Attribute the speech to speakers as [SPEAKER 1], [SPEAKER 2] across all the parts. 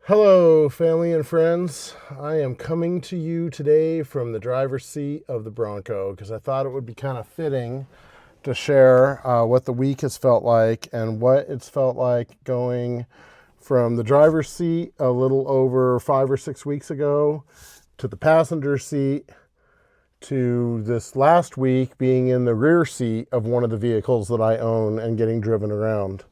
[SPEAKER 1] Hello, family and friends. I am coming to you today from the driver's seat of the Bronco because I thought it would be kind of fitting to share what the week has felt like and what it's felt like going from the driver's seat a little over 5 or 6 weeks ago to the passenger seat to this last week being in the rear seat of one of the vehicles that I own and getting driven around.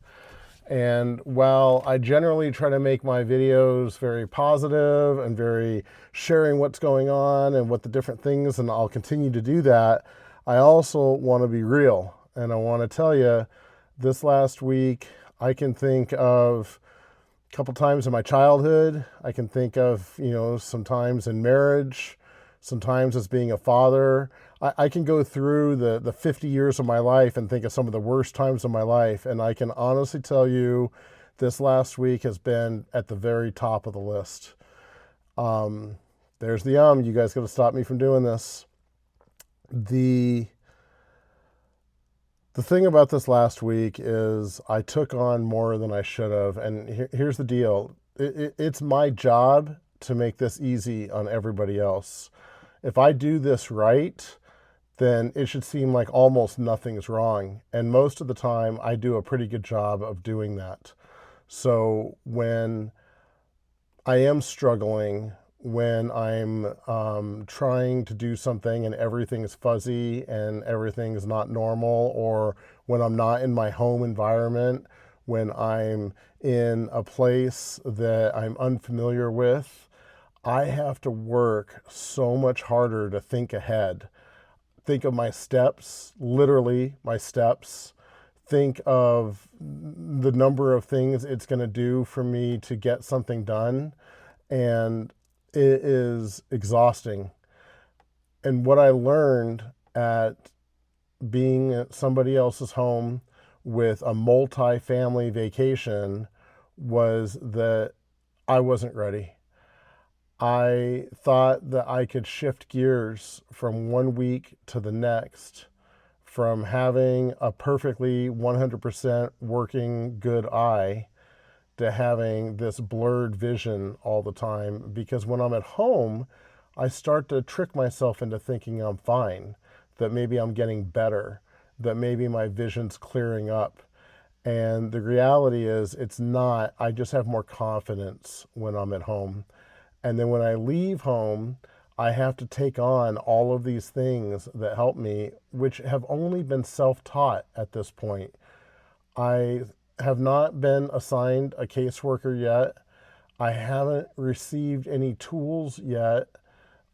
[SPEAKER 1] And while I generally try to make my videos very positive and very sharing what's going on and what the different things, and I'll continue to do that, I also want to be real. And I want to tell you, this last week, I can think of a couple times in my childhood. I can think of, some times in marriage, sometimes as being a father. I can go through the 50 years of my life and think of some of the worst times of my life. And I can honestly tell you, this last week has been at the very top of the list. There's the You guys got to stop me from doing this. The the thing about this last week is I took on more than I should have. And here's the deal. It's my job to make this easy on everybody else. If I do this right, then it should seem like almost nothing's wrong. And most of the time, I do a pretty good job of doing that. So when I am struggling, when I'm trying to do something and everything is fuzzy and everything is not normal, or when I'm not in my home environment, when I'm in a place that I'm unfamiliar with, I have to work so much harder to think ahead. Think of my steps, literally my steps. Think of the number of things it's going to do for me to get something done. And it is exhausting. And what I learned at being at somebody else's home with a multi-family vacation was that I wasn't ready. I thought that I could shift gears from one week to the next, from having a perfectly 100% working good eye to having this blurred vision all the time. Because when I'm at home, I start to trick myself into thinking I'm fine, that maybe I'm getting better, that maybe my vision's clearing up. And the reality is, it's not. I just have more confidence when I'm at home. And then when I leave home, I have to take on all of these things that help me, which have only been self taught at this point. I have not been assigned a caseworker yet. I haven't received any tools yet,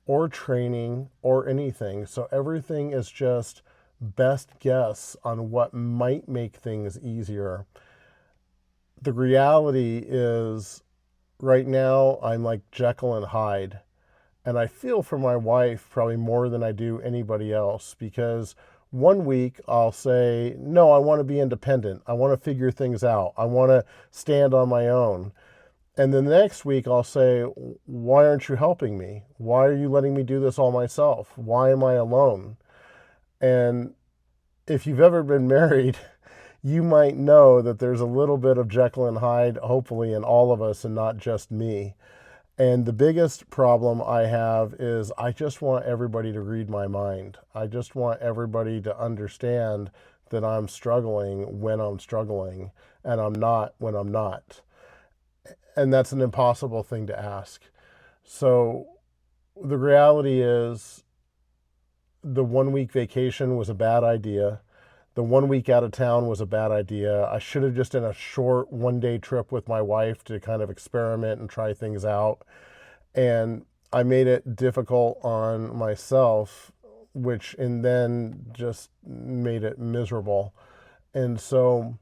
[SPEAKER 1] or training, or anything. So everything is just best guess on what might make things easier. The reality is, right now, I'm like Jekyll and Hyde. And I feel for my wife probably more than I do anybody else, because one week I'll say, no, I want to be independent. I want to figure things out. I want to stand on my own. And then the next week I'll say, why aren't you helping me? Why are you letting me do this all myself? Why am I alone? And if you've ever been married, you might know that there's a little bit of Jekyll and Hyde, hopefully, in all of us and not just me. And the biggest problem I have is I just want everybody to read my mind. I just want everybody to understand that I'm struggling when I'm struggling and I'm not when I'm not. And that's an impossible thing to ask. So the reality is, the 1 week vacation was a bad idea. The 1 week out of town was a bad idea. I should have just done a short 1 day trip with my wife to kind of experiment and try things out. And I made it difficult on myself, which and then just made it miserable. And so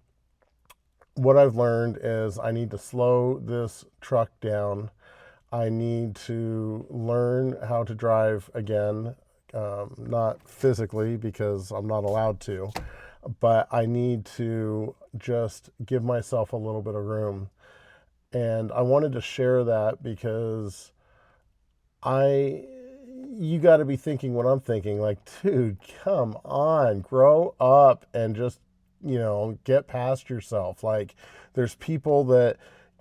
[SPEAKER 1] what I've learned is I need to slow this truck down. I need to learn how to drive again, not physically because I'm not allowed to, but I need to just give myself a little bit of room. And I wanted to share that because I you got to be thinking what I'm thinking, like, dude, come on, grow up and just, get past yourself. Like, there's people that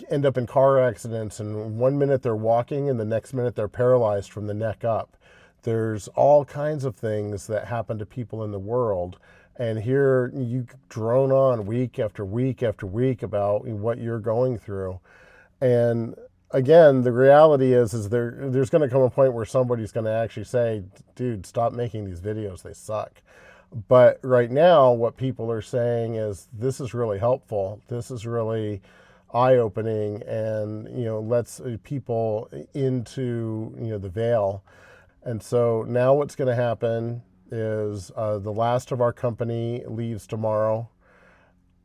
[SPEAKER 1] end up in car accidents, and 1 minute they're walking and the next minute they're paralyzed from the neck up. There's all kinds of things that happen to people in the world. And here you drone on week after week after week about what you're going through. And again, the reality is there's going to come a point where somebody's going to actually say, dude, stop making these videos. They suck. But right now, what people are saying is, this is really helpful. This is really eye-opening, and lets people into the veil. And so now what's going to happen is the last of our company leaves tomorrow.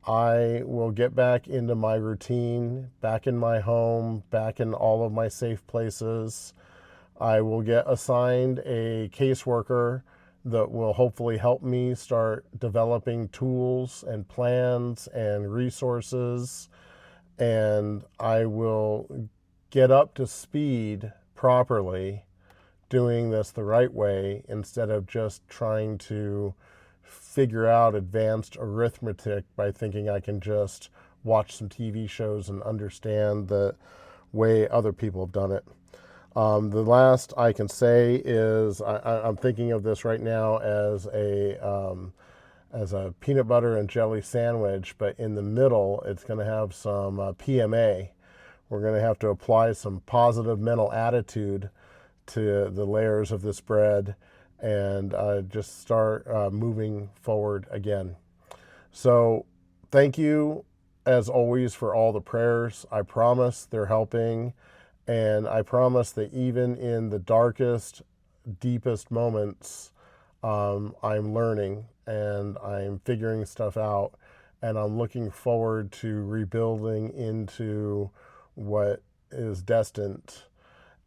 [SPEAKER 1] I will get back into my routine, back in my home, back in all of my safe places. I will get assigned a caseworker that will hopefully help me start developing tools and plans and resources. And I will get up to speed properly, doing this the right way, instead of just trying to figure out advanced arithmetic by thinking I can just watch some TV shows and understand the way other people have done it. The last I can say is I'm thinking of this right now as a peanut butter and jelly sandwich, but in the middle it's going to have some PMA. We're going to have to apply some positive mental attitude to the layers of this bread and just start moving forward again. So thank you, as always, for all the prayers. I promise they're helping, and I promise that even in the darkest, deepest moments, I'm learning and I'm figuring stuff out, and I'm looking forward to rebuilding into what is destined.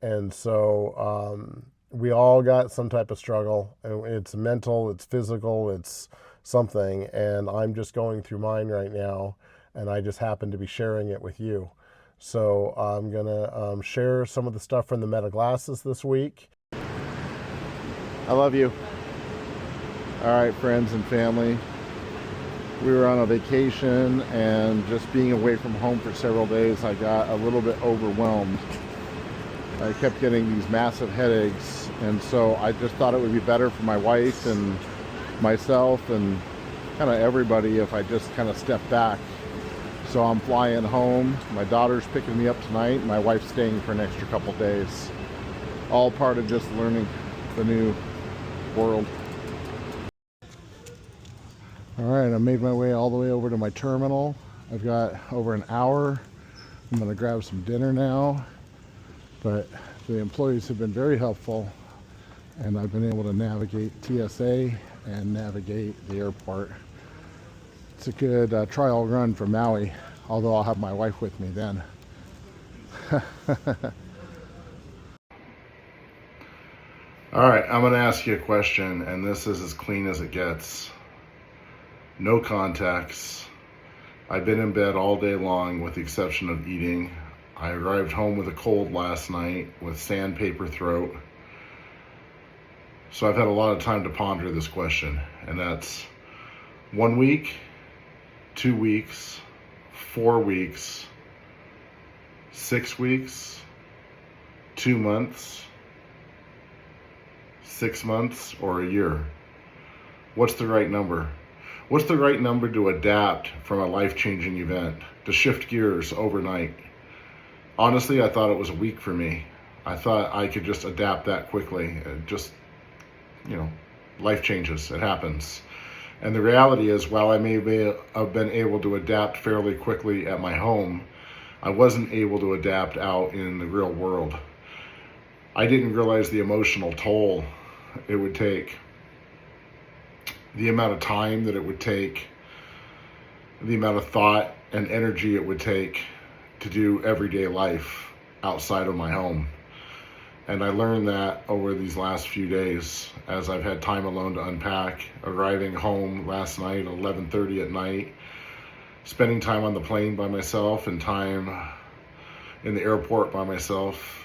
[SPEAKER 1] And so we all got some type of struggle. It's mental, it's physical, it's something. And I'm just going through mine right now, and I just happen to be sharing it with you. So I'm going to share some of the stuff from the Meta Glasses this week.
[SPEAKER 2] I love you. All right, friends and family. We were on a vacation, and just being away from home for several days, I got a little bit overwhelmed. I kept getting these massive headaches, and so I just thought it would be better for my wife and myself and kind of everybody if I just kind of stepped back. So I'm flying home. My daughter's picking me up tonight. My wife's staying for an extra couple days. All part of just learning the new world. All right, I made my way all the way over to my terminal. I've got over an hour. I'm gonna grab some dinner now. But the employees have been very helpful, and I've been able to navigate TSA and navigate the airport. It's a good trial run for Maui, although I'll have my wife with me then. All right, I'm going to ask you a question, and this is as clean as it gets. No contacts. I've been in bed all day long with the exception of eating. I arrived home with a cold last night with sandpaper throat. So I've had a lot of time to ponder this question, and that's 1 week, 2 weeks, 4 weeks, 6 weeks, 2 months, 6 months, or a year. What's the right number? What's the right number to adapt from a life-changing event, to shift gears overnight? Honestly, I thought it was a week for me. I thought I could just adapt that quickly. Life changes, it happens. And the reality is, while I may have been able to adapt fairly quickly at my home, I wasn't able to adapt out in the real world. I didn't realize the emotional toll it would take, the amount of time that it would take, the amount of thought and energy it would take to do everyday life outside of my home. And I learned that over these last few days as I've had time alone to unpack, arriving home last night at 11:30 at night, spending time on the plane by myself and time in the airport by myself,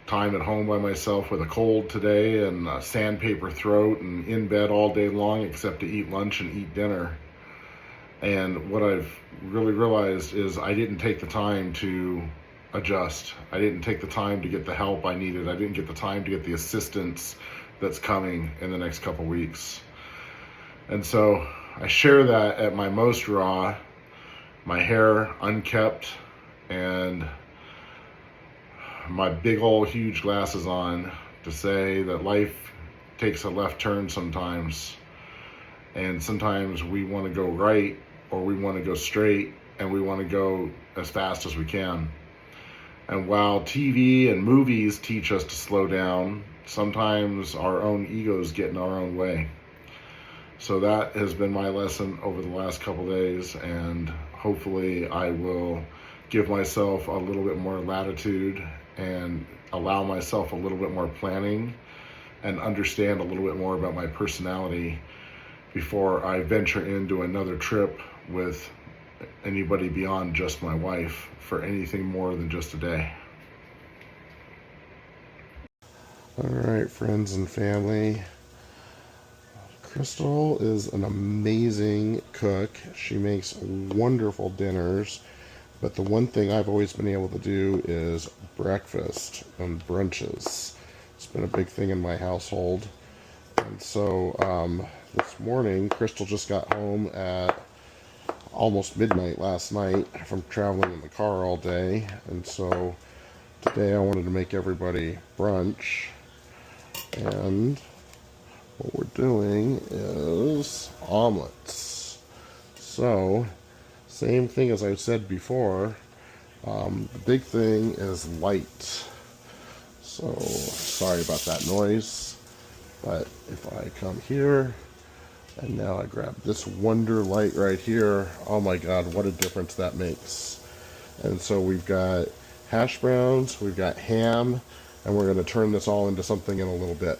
[SPEAKER 2] time at home by myself with a cold today and a sandpaper throat, and in bed all day long except to eat lunch and eat dinner. And what I've really realized is I didn't take the time to adjust. I didn't take the time to get the help I needed. I didn't get the time to get the assistance that's coming in the next couple weeks. And so I share that at my most raw, my hair unkept, and my big old huge glasses on, to say that life takes a left turn sometimes. And sometimes we want to go right, or we want to go straight, and we want to go as fast as we can. And while TV and movies teach us to slow down, sometimes our own egos get in our own way. So that has been my lesson over the last couple days, and hopefully I will give myself a little bit more latitude and allow myself a little bit more planning and understand a little bit more about my personality before I venture into another trip with anybody beyond just my wife for anything more than just a day.
[SPEAKER 1] All right, friends and family. Crystal is an amazing cook. She makes wonderful dinners. But the one thing I've always been able to do is breakfast and brunches. It's been a big thing in my household. And so this morning, Crystal just got home at almost midnight last night from traveling in the car all day. And so today I wanted to make everybody brunch. And what we're doing is omelets. So, same thing as I said before, the big thing is light. So, sorry about that noise, but if I come here, and now I grab this Wonder Light right here, oh my god, what a difference that makes. And so we've got hash browns, we've got ham, and we're going to turn this all into something in a little bit.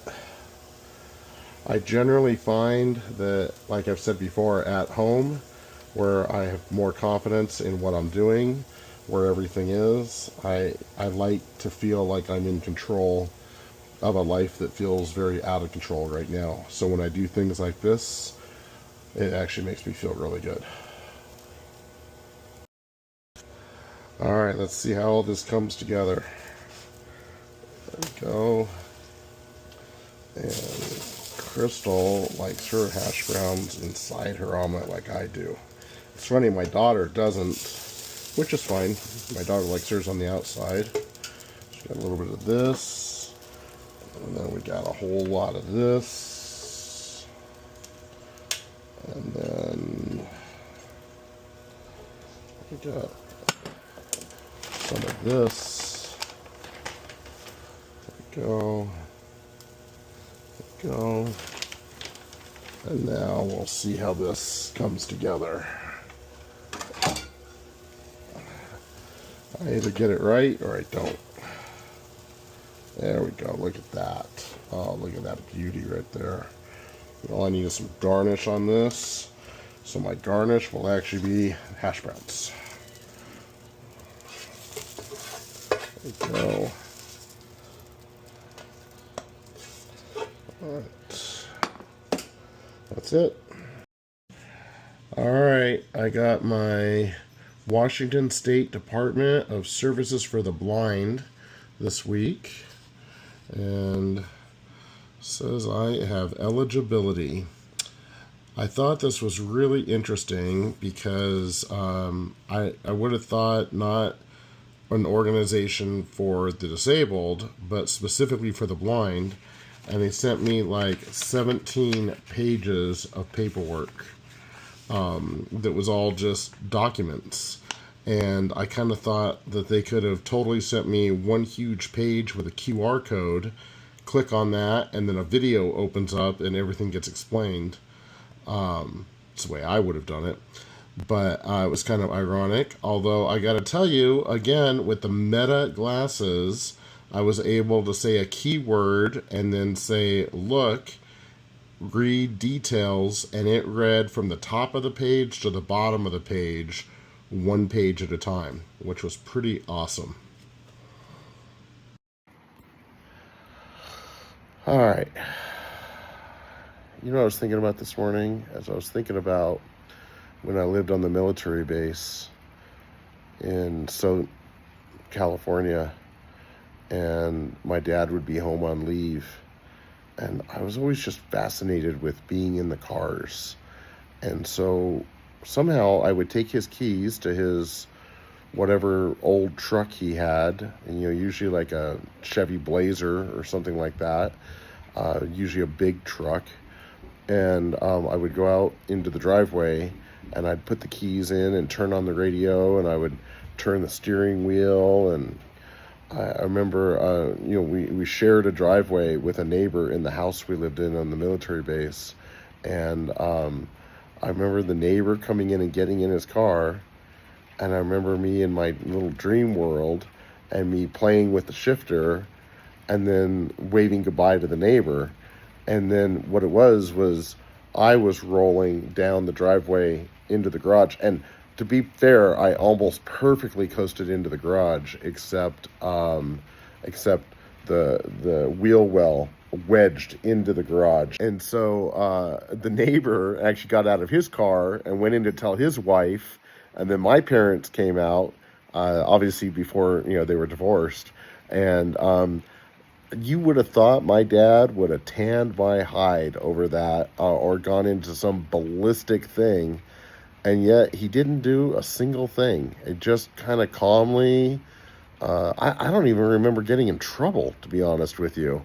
[SPEAKER 1] I generally find that, like I've said before, at home, where I have more confidence in what I'm doing, where everything is, I like to feel like I'm in control of a life that feels very out of control right now. So when I do things like this, it actually makes me feel really good. Alright, let's see how all this comes together. There we go. And Crystal likes her hash browns inside her omelet like I do. It's funny, my daughter doesn't, which is fine. My daughter likes hers on the outside. She's got a little bit of this, and then we got a whole lot of this, and then we got some of this. There we go. Go. And now we'll see how this comes together. I either get it right or I don't. There we go. Look at that. Oh, look at that beauty right there. All I need is some garnish on this. So my garnish will actually be hash browns. There we go. Alright. That's it. Alright, I got my Washington State Department of Services for the Blind this week. And says I have eligibility. I thought this was really interesting because I would have thought not an organization for the disabled, but specifically for the blind. And they sent me like 17 pages of paperwork that was all just documents. And I kind of thought that they could have totally sent me one huge page with a QR code, click on that, and then a video opens up and everything gets explained. It's the way I would have done it. But it was kind of ironic. Although I got to tell you, again, with the Meta glasses, I was able to say a keyword and then say, look, read details, and it read from the top of the page to the bottom of the page, one page at a time, which was pretty awesome. All right. You know what I was thinking about this morning? As I was thinking about when I lived on the military base in Southern California, and my dad would be home on leave. And I was always just fascinated with being in the cars. And so somehow I would take his keys to his whatever old truck he had, and usually like a Chevy Blazer or something like that, usually a big truck. And I would go out into the driveway, and I'd put the keys in and turn on the radio, and I would turn the steering wheel. And I remember, we shared a driveway with a neighbor in the house we lived in on the military base. And I remember the neighbor coming in and getting in his car. And I remember me in my little dream world and me playing with the shifter and then waving goodbye to the neighbor. And then what it was I was rolling down the driveway into the garage. And to be fair, I almost perfectly coasted into the garage, except the wheel well wedged into the garage. And so the neighbor actually got out of his car and went in to tell his wife. And then my parents came out, obviously before, they were divorced. And you would have thought my dad would have tanned my hide over that or gone into some ballistic thing. And yet he didn't do a single thing. It just kind of calmly, I don't even remember getting in trouble, to be honest with you.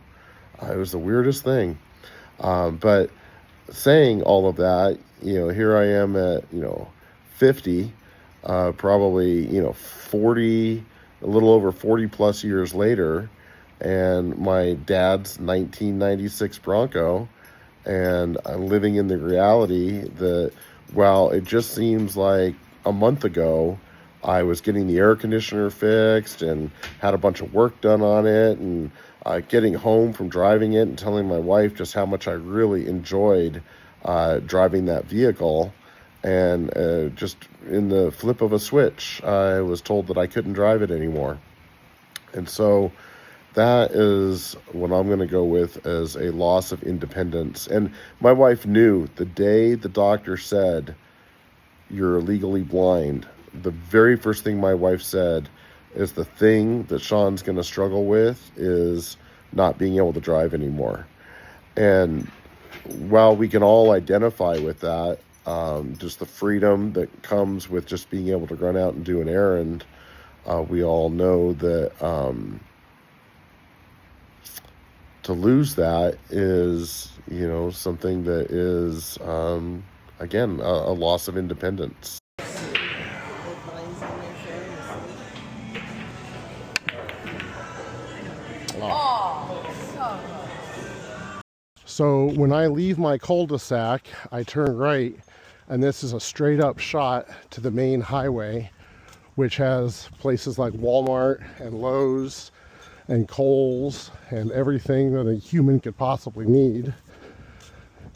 [SPEAKER 1] It was the weirdest thing. But saying all of that, here I am at, 50, probably, 40, a little over 40 plus years later, and my dad's 1996 Bronco, and I'm living in the reality that while it just seems like a month ago I was getting the air conditioner fixed and had a bunch of work done on it, and getting home from driving it and telling my wife just how much I really enjoyed driving that vehicle. And just in the flip of a switch, I was told that I couldn't drive it anymore. And so that is what I'm going to go with as a loss of independence. And my wife knew the day the doctor said, "You're legally blind," the very first thing my wife said is, the thing that Sean's going to struggle with is not being able to drive anymore. And while we can all identify with that, just the freedom that comes with just being able to run out and do an errand, we all know that to lose that is, something that is, again, a loss of independence. So when I leave my cul-de-sac, I turn right, and this is a straight up shot to the main highway, which has places like Walmart and Lowe's and Kohl's and everything that a human could possibly need.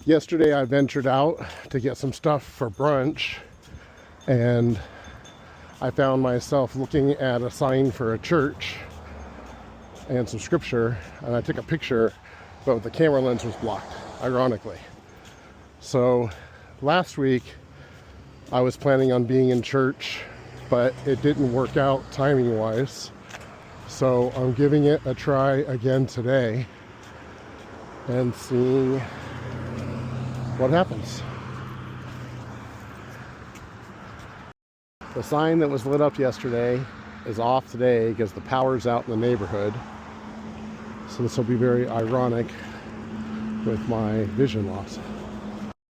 [SPEAKER 1] Yesterday I ventured out to get some stuff for brunch, and I found myself looking at a sign for a church and some scripture, and I took a picture, but the camera lens was blocked, ironically. So last week I was planning on being in church, but it didn't work out timing wise. So I'm giving it a try again today and seeing what happens. The sign that was lit up yesterday is off today because the power's out in the neighborhood. So this will be very ironic with my vision loss.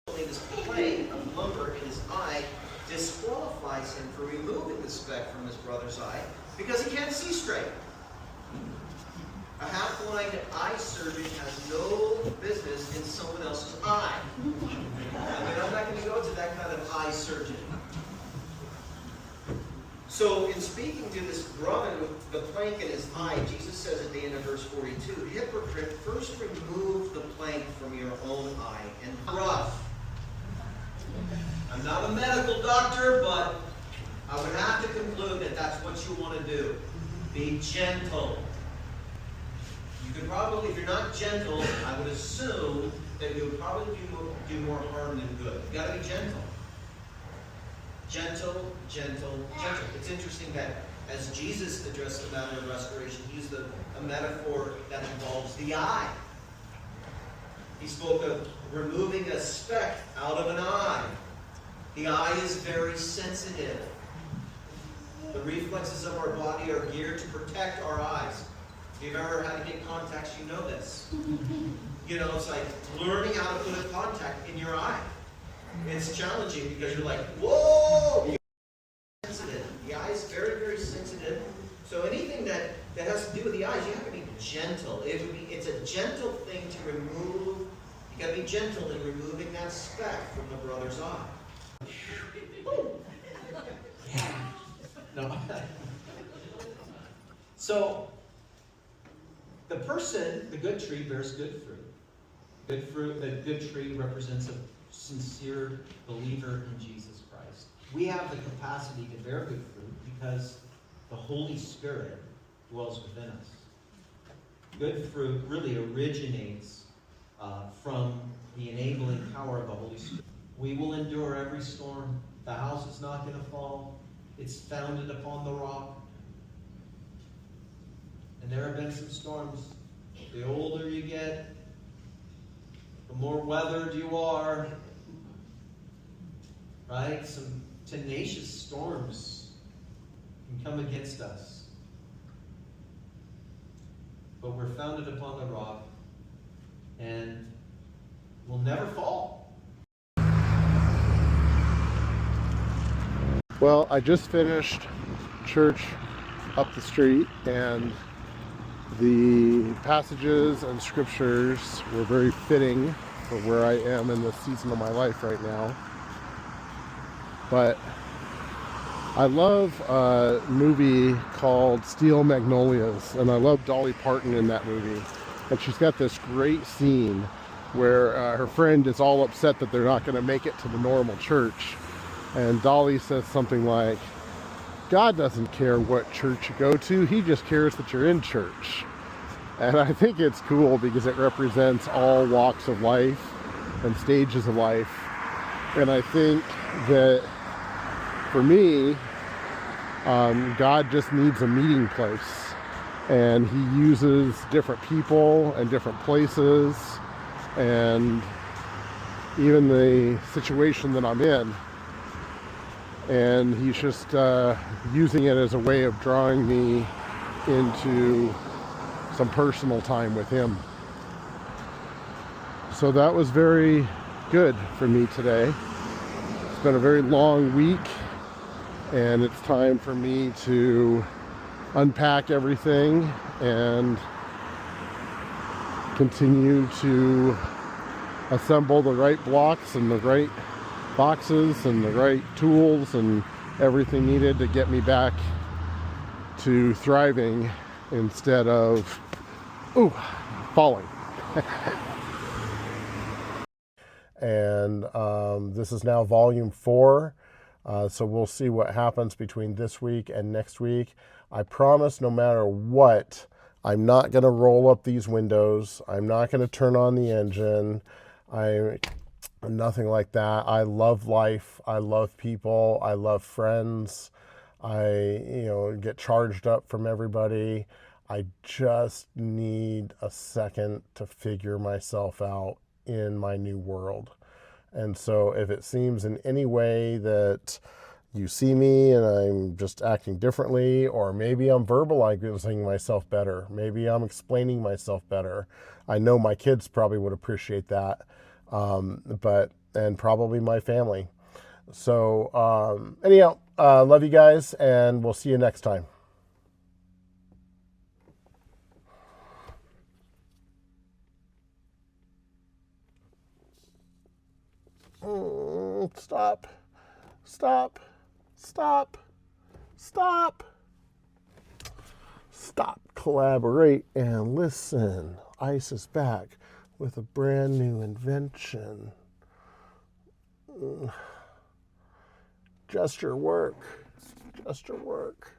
[SPEAKER 3] This plank of lumber in his eye disqualifies him for removing the speck from his brother's eye because he can't see straight. A half-blind eye surgeon has no business in someone else's eye. I'm not going to go to that kind of eye surgeon. So in speaking to this brother with the plank in his eye, Jesus says at the end of verse 42, "Hypocrite, first remove the plank from your own eye and rough." I'm not a medical doctor, but I would have to conclude that that's what you want to do. Be gentle. You could probably, if you're not gentle, I would assume that you would probably do more harm than good. You've got to be gentle. Gentle, gentle, gentle. It's interesting that as Jesus addressed the matter of restoration, he used a metaphor that involves the eye. He spoke of removing a speck out of an eye. The eye is very sensitive. The reflexes of our body are geared to protect our eyes. If you've ever had to get contacts, you know this. You know, it's like learning how to put a contact in your eye. It's challenging because you're like, whoa! Sensitive. The eye is very, very sensitive. So anything that has to do with the eyes, you have to be gentle. It's a gentle thing to remove. You got to be gentle in removing that speck from the brother's eye. No. So the person, the good tree, bears good fruit. Good fruit. The good tree represents a sincere believer in Jesus Christ. We have the capacity to bear good fruit because the Holy Spirit dwells within us. Good fruit really originates from the enabling power of the Holy Spirit. We will endure every storm. The house is not going to fall. It's founded upon the rock. And there have been some storms. The older you get, the more weathered you are. Right? Some tenacious storms can come against us. But we're founded upon the rock and we'll never fall.
[SPEAKER 1] Well, I just finished church up the street, and the passages and scriptures were very fitting for where I am in the season of my life right now. But I love a movie called Steel Magnolias, and I love Dolly Parton in that movie. And she's got this great scene where her friend is all upset that they're not going to make it to the normal church. And Dolly says something like, God doesn't care what church you go to, he just cares that you're in church. And I think it's cool because it represents all walks of life and stages of life. And I think that for me, God just needs a meeting place. And he uses different people and different places, and even the situation that I'm in. And he's just using it as a way of drawing me into some personal time with him. So that was very good for me today. It's been a very long week, and it's time for me to unpack everything and continue to assemble the right blocks and the right boxes and the right tools and everything needed to get me back to thriving instead of falling. And this is now volume 4, so we'll see what happens between this week and next week. I promise no matter what, I'm not going to roll up these windows. I'm not going to turn on the engine. Nothing like that. I love life. I love people. I love friends. I get charged up from everybody. I just need a second to figure myself out in my new world. And so if it seems in any way that you see me and I'm just acting differently, or maybe I'm verbalizing myself better, maybe I'm explaining myself better, I know my kids probably would appreciate that. And probably my family. So anyhow, love you guys, and we'll see you next time. Stop. Stop. Stop. Stop. Stop. Collaborate and listen. ICE is back with a brand new invention. Just your work. Just your work.